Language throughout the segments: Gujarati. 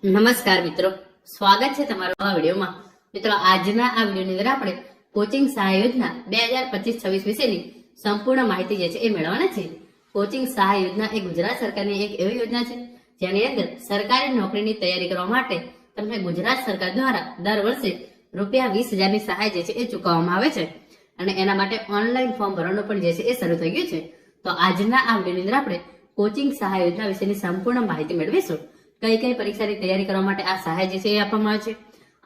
નમસ્કાર મિત્રો, સ્વાગત છે તમારું આ વિડીયોમાં. મિત્રો, આજના આ વિડીયોની અંદર આપણે કોચિંગ સહાય યોજના 2025-26 વિશેની સંપૂર્ણ માહિતી જે છે એ મેળવવાના છે. કોચિંગ સહાય યોજના એ ગુજરાત સરકારની એક એવી યોજના છે જેની અંદર સરકારી નોકરીની તૈયારી કરવા માટે તમને ગુજરાત સરકાર દ્વારા દર વર્ષે ₹20,000ની સહાય જે છે એ ચૂકવવામાં આવે છે અને એના માટે ઓનલાઈન ફોર્મ ભરવાનું પણ જે છે એ શરૂ થઈ ગયું છે. તો આજના આ વિડીયોની અંદર આપણે કોચિંગ સહાય યોજના વિશેની સંપૂર્ણ માહિતી મેળવીશું. કઈ કઈ પરીક્ષાની તૈયારી કરવા માટે આ સહાય જે છે એ આપવામાં આવે છે,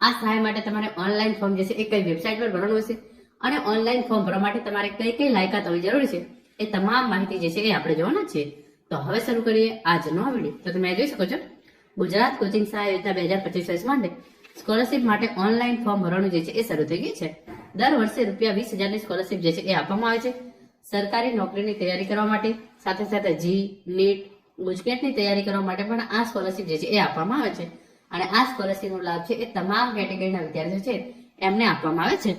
આ સહાય માટે તમારે ઓનલાઈન ફોર્મ જે છે એ કઈ વેબસાઇટ પર ભરવાનું હશે અને ઓનલાઈન ફોર્મ ભરવા માટે તમારે કઈ કઈ લાયકાત હોવી જરૂરી છે એ તમામ માહિતી જે છે એ આપણે જોવાના છે. તો હવે શરૂ કરીએ આજનો વિડીયો. તો તમે જોઈ શકો છો, ગુજરાત કોચિંગ સહાય યોજના 2025 માટે સ્કોલરશીપ માટે ઓનલાઈન ફોર્મ ભરવાનું જે છે એ શરૂ થઈ ગયું છે. દર વર્ષે ₹20,000ની સ્કોલરશીપ જે છે એ આપવામાં આવે છે સરકારી નોકરીની તૈયારી કરવા માટે. સાથે સાથે જી, નીટ, ગુજકેટની તૈયારી કરવા માટે પણ આ સ્કોલરશીપ જે છે એ આપવામાં આવે છે અને આ સ્કોલરશીપનો લાભ છે એ તમામ કેટેગરીના વિદ્યાર્થીઓ છે એમને આપવામાં આવે છે.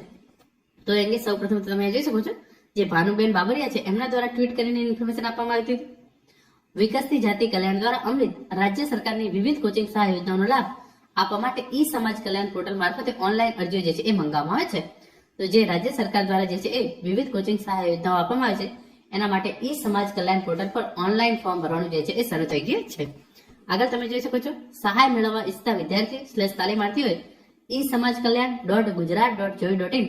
તો એની સૌપ્રથમ તમે જોઈ શકો છો, જે ભાનુબેન બાબરિયા છે એમના દ્વારા ટ્વીટ કરીને ઇન્ફોર્મેશન આપવામાં આવી હતી. વિકસતી જાતિ કલ્યાણ દ્વારા અમૃત રાજ્ય સરકારની વિવિધ કોચિંગ સહાય યોજનાઓનો લાભ આપવા માટે ઈ સમાજ કલ્યાણ પોર્ટલ મારફતે ઓનલાઈન અરજીઓ જે છે એ મંગાવવામાં આવે છે. તો જે રાજ્ય સરકાર દ્વારા જે છે એ વિવિધ કોચિંગ સહાય યોજનાઓ આપવામાં આવે છે એના માટે ઈ સમાજ કલ્યાણ પોર્ટલ પર ઓનલાઈન ફોર્મ ભરવાનું જે છે એ શરૂ થઈ ગયું છે. આગળ તમે જોઈ શકો છો, સહાય મેળવવા ઈચ્છતા વિદ્યાર્થી/તાલીમાર્થીઓએ ઈ સમાજ કલ્યાણ.gujarat.gov.in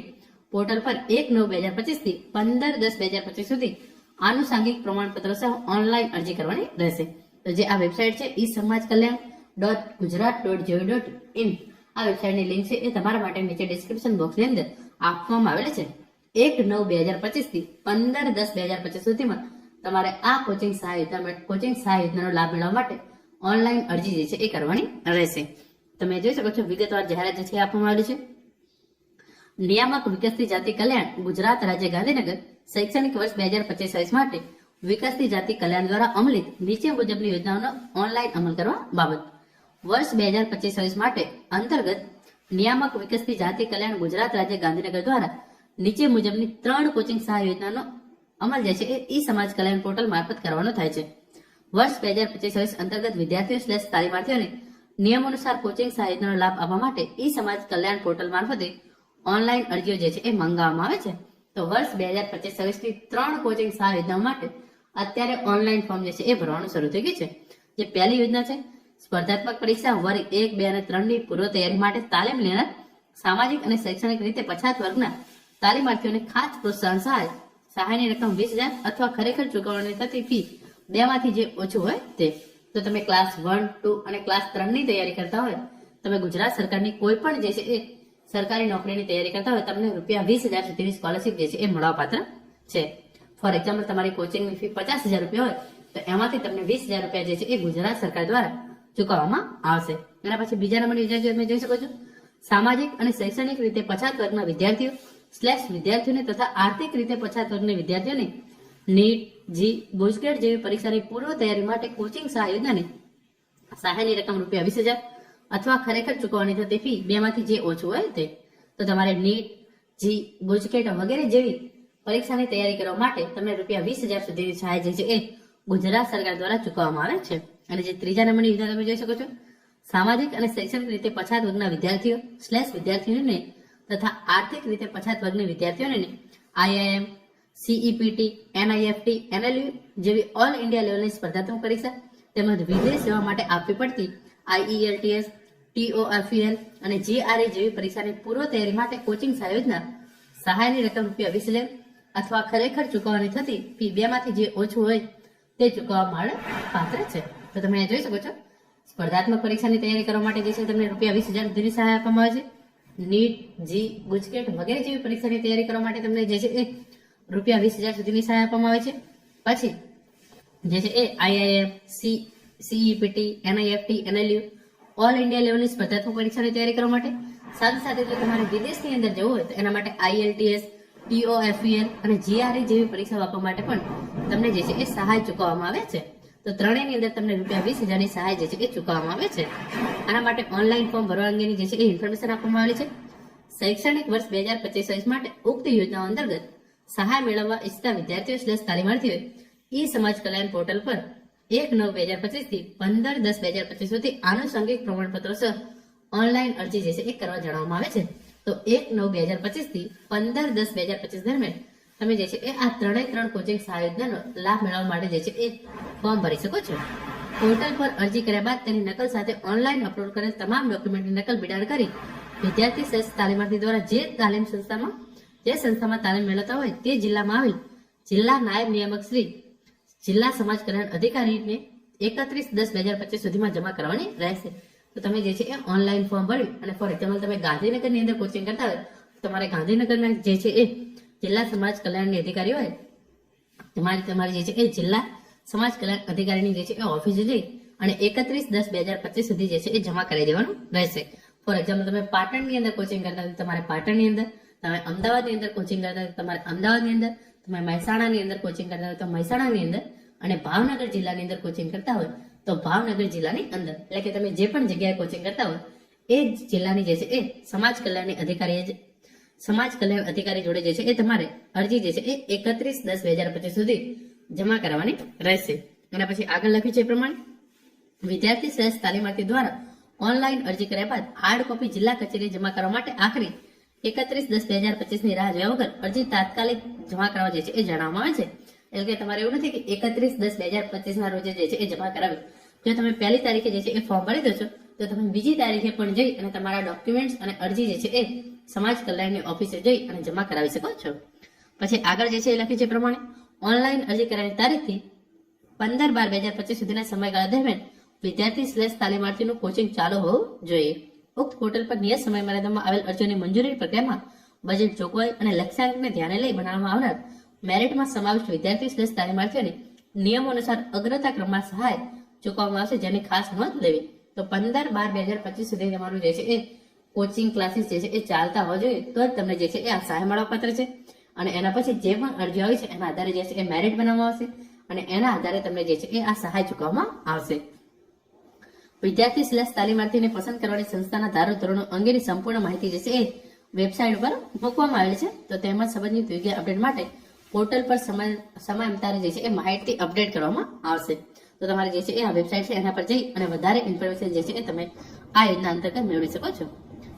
પોર્ટલ પર 1/9/2025 થી 15/10/2025 સુધી આનુષાંગિક પ્રમાણપત્રો સહ ઓનલાઈન અરજી કરવાની રહેશે. તો જે આ વેબસાઇટ છે ઈ સમાજ કલ્યાણ.gujarat.gov.in, આ વેબસાઇટની લિંક છે એ તમારા માટે નીચે ડિસ્ક્રિપ્શન બોક્સની અંદર આપવામાં આવેલી છે. 1/9/2025 થી 15/10/2025 સુધીમાં તમારે આ કોચિંગ સહાય યોજનાનો લાભ મેળવવા માટે ઓનલાઈન અરજી જે છે એ કરવાની રહેશે. તમે જોઈ શકો છો, વિગતવાર જાહેરાત જે છે આપવામાં આવેલી છે. નિયામક વિકસતી જાતિ કલ્યાણ ગુજરાત રાજ્ય ગાંધીનગર શૈક્ષણિક વર્ષ 2025-26 માટે વિકસતી જાતિ કલ્યાણ દ્વારા અમલિત નીચે મુજબની યોજનાઓનો ઓનલાઈન અમલ કરવા બાબત. વર્ષ 2025-26 માટે અંતર્ગત નિયામક વિકસતી જાતિ કલ્યાણ ગુજરાત રાજ્ય ગાંધીનગર દ્વારા નીચે મુજબની 3 કોચિંગ સહાય યોજનાનો અમલ જે છે એ ઈ સમાજ કલ્યાણ પોર્ટલ મારફત કરવાનો થાય છે. વર્ષ 2025-26 અંતર્ગત વિદ્યાર્થીઓ/તાલીમાર્થીઓને નિયમાનુસાર કોચિંગ સહાય યોજનાનો લાભ આપવા માટે ઈ સમાજ કલ્યાણ પોર્ટલ મારફતે ઓનલાઈન અરજીઓ જે છે એ મંગાવવામાં આવે છે. તો વર્ષ 2025-26 ની 3 કોચિંગ સહાય યોજનાઓ માટે અત્યારે ઓનલાઈન ફોર્મ જે છે એ ભરવાનું શરૂ થઈ ગયું છે. જે પહેલી યોજના છે, સ્પર્ધાત્મક પરીક્ષા વર્ગ 1, 2 અને 3 ની પૂર્વ તૈયારી માટે તાલીમ લેનાર સામાજિક અને શૈક્ષણિક રીતે પછાત વર્ગના તાલીમાર્થીઓને ખાસ પ્રોત્સાહન સહાયની રકમ 20,000 અથવા ખરેખર ચૂકવવાની થતી ફી બેમાંથી જે ઓછું હોય તે. તો તમે ક્લાસ 1, 2 અને ક્લાસ 3 ની તૈયારી કરતા હોય, તમે ગુજરાત સરકારની કોઈ પણ જે છે એ સરકારી નોકરીની તૈયારી કરતા હોય, તમને ₹20,000 સુધીની સ્કોલરશીપ જે છે એ મળવાપાત્ર છે. ફોર એક્ઝામ્પલ, તમારી કોચિંગની ફી ₹50,000 હોય તો એમાંથી તમને ₹20,000 જે છે એ ગુજરાત સરકાર દ્વારા ચૂકવવામાં આવશે. એના પછી બીજા નંબરની યોજના તમે જોઈ શકો છો, સામાજિક અને શૈક્ષણિક રીતે પછાત વર્ગના વિદ્યાર્થીઓને તથા આર્થિક રીતે પછાત વર્ગના વિદ્યાર્થીઓને નીટ, જી, ગુજકેટ જેવી પરીક્ષાની પૂર્વ તૈયારી માટે કોચિંગ સહાય યોજનાની સહાયની રકમ ₹20,000 અથવા ખરેખર ચૂકવવાની થતી ફી બેમાંથી જે ઓછું હોય તે. તો તમારે નીટ, જી, ગુજકેટ વગેરે જેવી પરીક્ષાની તૈયારી કરવા માટે તમને ₹20,000 સુધીની સહાય જે છે એ ગુજરાત સરકાર દ્વારા ચૂકવવામાં આવે છે. અને જે ત્રીજા નંબરની યોજના તમે જોઈ શકો છો, સામાજિક અને શૈક્ષણિક રીતે પછાત વર્ગના વિદ્યાર્થીઓને તથા આર્થિક રીતે પછાત વર્ગની વિદ્યાર્થીઓને IIM, CEPT, NIFT, NLU જેવી ઓલ ઇન્ડિયા લેવલની સ્પર્ધાત્મક પરીક્ષા તેમજ વિદેશ સેવા માટે આપવી પડતી IELTS, TOEFL અને GRE જેવી પરીક્ષાની પૂર્વ તૈયારી માટે કોચિંગ સહાય યોજના સહાયની રકમ ₹20,000 અથવા ખરેખર ચૂકવવાની થતી ફી બેમાંથી જે ઓછું હોય તે ચૂકવવા માટે પાત્ર છે. તો તમે જોઈ શકો છો, સ્પર્ધાત્મક પરીક્ષાની તૈયારી કરવા માટે જે છે તમને ₹20,000 સુધીની સહાય આપવામાં આવે છે. નીટ, જી, ગુજકેટ વગેરે જેવી પરીક્ષાની તૈયારી કરવા માટે તમને જે છે એ ₹20,000 સુધીની સહાય આપવામાં આવે છે. પછી જે છે એ IIM, CEPT, NIFT, NLU all India લેવલની સ્પર્ધાત્મક પરીક્ષાની તૈયારી કરવા માટે, સાથે સાથે જો તમારે વિદેશની અંદર જવું હોય તો એના માટે IELTS, TOEFL અને GRE જેવી પરીક્ષા આપવા માટે પણ તમને જે છે એ સહાય ચૂકવવામાં આવે છે. તો ત્રણેયની અંદર તમને ₹20,000ની સહાય જે છે એ ચૂકવવામાં આવે છે. આના માટે ઓનલાઈન ફોર્મ ભરવા અંગેની જે છે એ ઇન્ફોર્મેશન આપવામાં આવેલી છે. શૈક્ષણિક વર્ષ 2025-26 માટે ઉક્ત યોજનાઓ અંતર્ગત સહાય મેળવવા ઈચ્છતા વિદ્યાર્થીઓ/તાલીમાર્થીઓએ ઈ સમાજ કલ્યાણ પોર્ટલ પર 1/9/2025 થી 15/10/2025 સુધી આનુષંગિક પ્રમાણપત્રો સહ ઓનલાઈન અરજી જે છે એ કરવા જણાવવામાં આવે છે. તો 1/9/2025 થી 15/10/2025 દરમિયાન તમે જે છે એ આ ત્રણ કોચિંગ સહાયતાનો લાભ મેળવવા માટે જે છે એ ફોર્મ ભરી શકો છો. પોર્ટલ પર અરજી કર્યા બાદ તેની નકલ સાથે ઓનલાઈન અપલોડ કરેલ તમામ ડોક્યુમેન્ટની નકલ બિડાણ કરી વિદ્યાર્થી શ્રેષ્ઠ તાલીમાર્થી દ્વારા જે સંસ્થામાં તાલીમ મેળવતા હોય તે જિલ્લામાં આવેલ જિલ્લા નાયબ નિયામક શ્રી જિલ્લા સમાજ કલ્યાણ અધિકારીને 31/10/2025 સુધીમાં જમા કરવાની રહેશે. તો તમે જે છે એ ઓનલાઈન ફોર્મ ભરી અને ફોર એક્ઝામ્પલ તમે ગાંધીનગરની અંદર કોચિંગ કરતા હોય તો તમારે ગાંધીનગરમાં જે છે એ જિલ્લા સમાજ કલ્યાણની અધિકારી હોય તમારે જે છે એ જિલ્લા સમાજ કલ્યાણ અધિકારીની જે છે એ ઓફિસે જઈ અને 31/10/2025 સુધી જે છે એ જમા કરી દેવાનું રહેશે. ફોર એક્ઝામ્પલ તમે પાટણની અંદર કોચિંગ કરતા હોય તમારે પાટણની અંદર, તમે અમદાવાદની અંદર કોચિંગ કરતા હોય તમારે અમદાવાદની અંદર, તમે મહેસાણાની અંદર કોચિંગ કરતા હોય તો મહેસાણાની અંદર, અને ભાવનગર જિલ્લાની અંદર કોચિંગ કરતા હોય તો ભાવનગર જિલ્લાની અંદર, એટલે કે તમે જે પણ જગ્યાએ કોચિંગ કરતા હોય એ જિલ્લાની જે છે એ સમાજ કલ્યાણ અધિકારી જોડે જે છે એ તમારે અરજી જે છે એ 31/10/2025 સુધી જમા કરાવવાની રહેશે. અને પછી આગળ લખ્યું છે એ પ્રમાણે વિદ્યાર્થી શ્રેષ્ઠ તાલીમાર્થી દ્વારા ઓનલાઈન અરજી કર્યા બાદ હાર્ડ કોપી જિલ્લા કચેરી જમા કરવા માટે આખરી 31/10/2025 ની રાહ જોયા વગર અરજી તાત્કાલિક જમા કરવા જે છે એ જણાવવામાં આવે છે. એટલે કે તમારે એવું નથી કે 31/10/2025 ના રોજ જે છે એ જમા કરાવ્યું. જો તમે પહેલી તારીખે જે છે એ ફોર્મ ભરી દો છો તો તમે બીજી તારીખે પણ જઈ અને તમારા ડોક્યુમેન્ટ્સ અને અરજી જે છે એ સમાજ કલ્યાણની ઓફિસે જઈ અને જમા કરાવી શકો છો. પછી આગળ જે છે એ લખ્યું છે પ્રમાણે ઓનલાઈન અરજી કરાવવાની તારીખથી 15/12/2025 સુધીના સમયગાળા દરમિયાન વિદ્યાર્થી શ્રેષ્ઠ તાલીમાર્થીનું કોચિંગ ચાલુ હોવું જોઈએ. ઉક્ત પોર્ટલ પર નિયત સમયમર્યાદામાં આવેલ અરજીઓની મંજૂરી પ્રક્રિયામાં બજેટ જોગવાઈ અને લક્ષ્યાંકને ધ્યાને લઈ બનાવવામાં આવનાર મેરિટમાં સમાવિષ્ટ વિદ્યાર્થી શ્રેષ્ઠ તાલીમાર્થીઓને નિયમો અનુસાર અગ્રતા ક્રમમાં સહાય ચૂકવવામાં આવશે, જેની ખાસ નોંધ લેવી. તો 15/12/2025 સુધી તમારું જે છે એ કોચિંગ ક્લાસીસ જે છે એ ચાલતા હોવા જોઈએ તો જ તમને જે છે એ આ સહાય મળવાપાત્ર છે. અને એના પછી જે પણ અરજીઓ આવી છે એના આધારે જે છે એ મેરિટ બનાવવામાં આવશે અને એના આધારે તમને જે છે એ આ સહાય ચૂકવવામાં આવશે. વિદ્યાર્થી શ્રેષ્ઠ તાલીમાર્થીને પસંદ કરવાની સંસ્થાના ધારો ધોરણો અંગેની સંપૂર્ણ માહિતી જે છે એ વેબસાઇટ પર મૂકવામાં આવેલી છે. તો તેમજ સંબંધિત યોગ્ય અપડેટ માટે પોર્ટલ પર સમયાંતરે જે છે એ માહિતી અપડેટ કરવામાં આવશે. તો તમારે જે છે એ આ વેબસાઇટ છે એના પર જઈ અને વધારે ઇન્ફોર્મેશન જે છે એ તમે આ યોજના અંતર્ગત મેળવી શકો છો.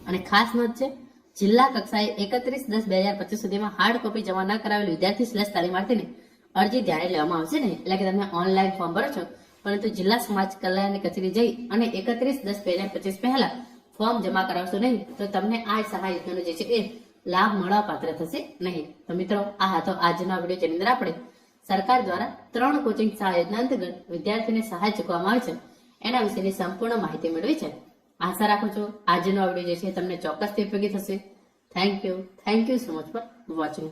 અને ખાસ નોંધ છે, જિલ્લા કક્ષાએ 31/10/2025 સુધીમાં હાર્ડ કોપી જમા ન કરાવેલ વિદ્યાર્થી શ્રેષ્ઠ તાલીમાર્થીને અરજી ધ્યાને લેવામાં આવશે નહીં. એટલે કે તમે ઓનલાઈન ફોર્મ ભરો છો પરંતુ જિલ્લા સમાજ કલ્યાણની કચેરી જઈ અને 31/10/2025 પહેલા ફોર્મ જમા કરાવશો નહીં તો તમને આ સહાય યોજનાનો જે છે એ લાભ મળવા પાત્ર થશે નહીં. તો મિત્રો આ હતો આજના વિડીયો જેની અંદર આપણે સરકાર દ્વારા 3 કોચિંગ સહાય યોજના અંતર્ગત વિદ્યાર્થીને સહાય ચૂકવવામાં આવે છે એના વિશેની સંપૂર્ણ માહિતી મેળવી છે. આશા રાખું છું આજનો આ વિડીયો જે છે તમને ચોક્કસથી ઉપયોગી થશે. Thank you so much for watching.